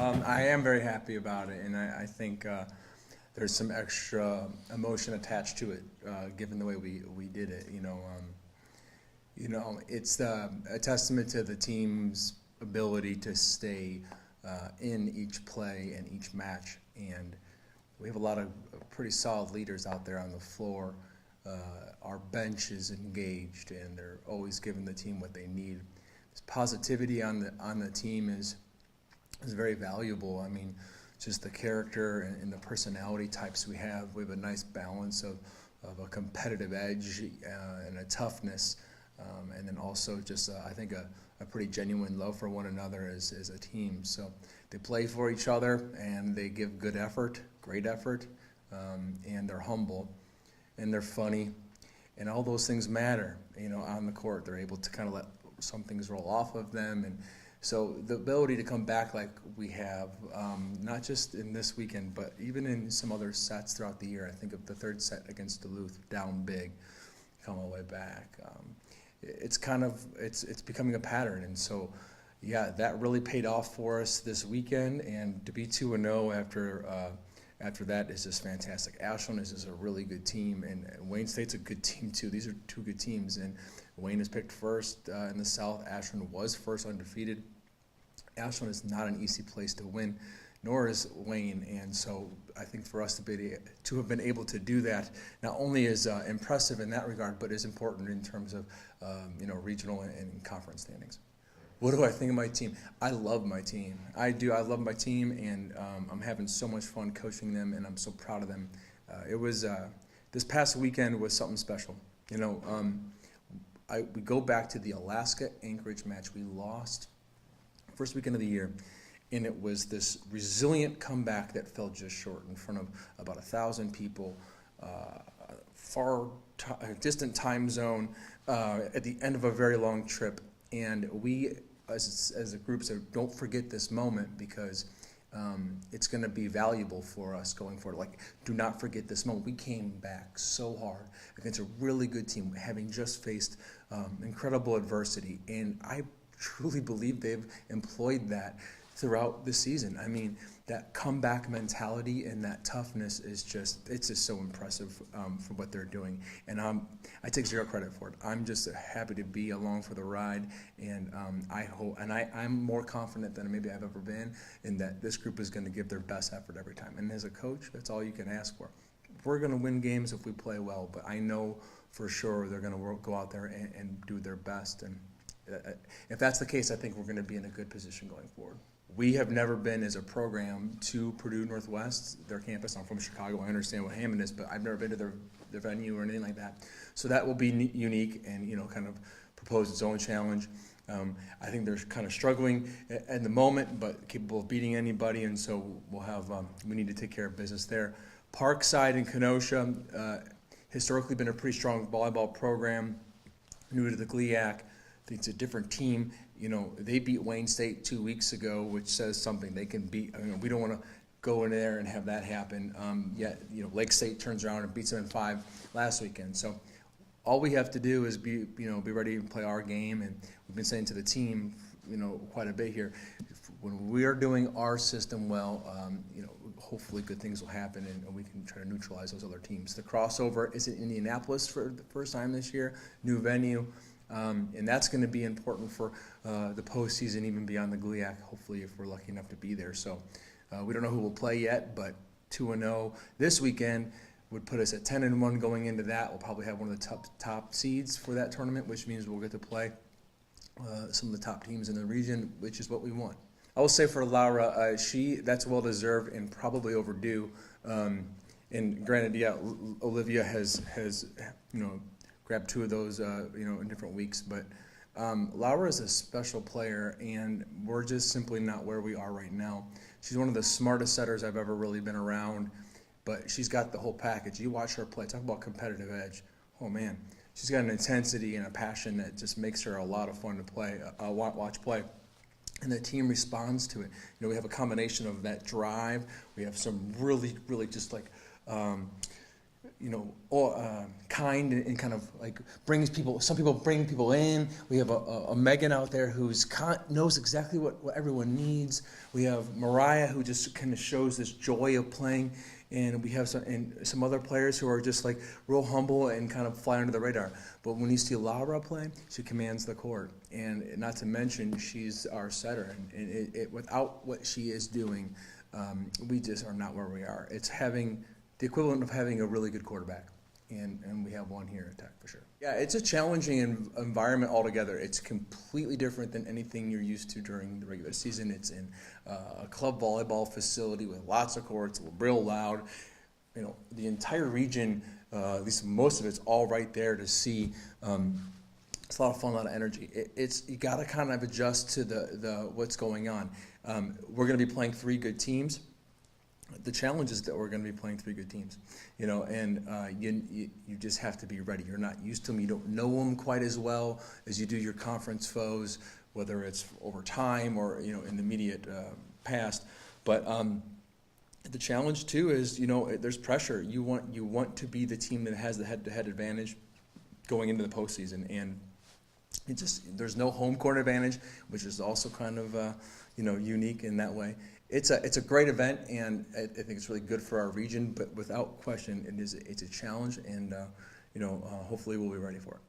I am very happy about it, and I think there's some extra emotion attached to it, given the way we did it. It's a testament to the team's ability to stay in each play and each match, and we have a lot of pretty solid leaders out there on the floor. Our bench is engaged, and they're always giving the team what they need. This positivity on the team is very valuable. I mean, just the character and the personality types we have. We have a nice balance of a competitive edge and a toughness, and then also just I think a pretty genuine love for one another as a team. So they play for each other, and they give good effort, great effort, and they're humble, and they're funny, and all those things matter. On the court, they're able to kind of let some things roll off of them, and so the ability to come back like we have, not just in this weekend, but even in some other sets throughout the year. I think of the third set against Duluth, down big, come all the way back. It's becoming a pattern, and so yeah, that really paid off for us this weekend. And to be 2-0 after that is just fantastic. Ashland is just a really good team, and Wayne State's a good team too. These are two good teams, and Wayne is picked first in the South. Ashland was first undefeated. Ashland is not an easy place to win, nor is Wayne, and so I think for us to have been able to do that not only is impressive in that regard, but is important in terms of regional and conference standings. What do I think of my team? I love my team. I do. I love my team, and I'm having so much fun coaching them, and I'm so proud of them. This past weekend was something special. We go back to the Alaska Anchorage match. We lost first weekend of the year, and it was this resilient comeback that fell just short in front of about 1,000 people, distant time zone, at the end of a very long trip. And we, as a group, said, don't forget this moment, because it's going to be valuable for us going forward. Like, do not forget this moment. We came back so hard against a really good team, having just faced incredible adversity. And I truly believe they've employed that throughout the season. I mean, that comeback mentality and that toughness is just so impressive for what they're doing. And I take zero credit for it. I'm just happy to be along for the ride, and I'm more confident than maybe I've ever been in that this group is going to give their best effort every time. And as a coach, that's all you can ask for. We're going to win games if we play well, but I know for sure they're going to go out there and do their best. And if that's the case, I think we're going to be in a good position going forward. We have never been as a program to Purdue Northwest, their campus. I'm from Chicago. I understand what Hammond is, but I've never been to their venue or anything like that. So that will be unique and kind of propose its own challenge. I think they're kind of struggling at the moment, but capable of beating anybody, and so we need to take care of business there. Parkside in Kenosha, historically been a pretty strong volleyball program, new to the GLIAC. I think it's a different team. They beat Wayne State 2 weeks ago, which says something. They can beat. We don't want to go in there and have that happen. Yet, Lake State turns around and beats them in 5 last weekend. So, all we have to do is be ready to play our game. And we've been saying to the team, quite a bit here, when we are doing our system well, hopefully good things will happen, and we can try to neutralize those other teams. The crossover is in Indianapolis for the first time this year, new venue. And that's going to be important for the postseason, even beyond the GLIAC, hopefully, if we're lucky enough to be there. So we don't know who will play yet, but 2-0 this weekend would put us at 10-1 going into that. We'll probably have one of the top seeds for that tournament, which means we'll get to play some of the top teams in the region, which is what we want. I will say for Laura, that's well-deserved and probably overdue. And granted, yeah, Olivia has grabbed 2 of those, in different weeks. But Laura is a special player, and we're just simply not where we are right now. She's one of the smartest setters I've ever really been around, but she's got the whole package. You watch her play. Talk about competitive edge. Oh, man. She's got an intensity and a passion that just makes her a lot of fun to watch play. And the team responds to it. We have a combination of that drive. We have some really, really just like kind and kind of like brings people. Some people bring people in. We have a Megan out there who's knows exactly what everyone needs. We have Mariah who just kind of shows this joy of playing, and we have some other players who are just like real humble and kind of fly under the radar. But when you see Laura play, she commands the court, and not to mention she's our setter. And without what she is doing, we just are not where we are. It's having the equivalent of having a really good quarterback, and we have one here at Tech for sure. Yeah, it's a challenging environment altogether. It's completely different than anything you're used to during the regular season. It's in a club volleyball facility with lots of courts, real loud. The entire region, at least most of it's all right there to see. It's a lot of fun, a lot of energy. You got to kind of adjust to the what's going on. We're going to be playing 3 good teams. The challenge is that we're going to be playing 3 good teams, and you just have to be ready. You're not used to them. You don't know them quite as well as you do your conference foes, whether it's over time or in the immediate past. But the challenge too is there's pressure. You want to be the team that has the head-to-head advantage going into the postseason, and there's no home court advantage, which is also kind of unique in that way. It's a great event, and I think it's really good for our region. But without question, it's a challenge, and hopefully we'll be ready for it.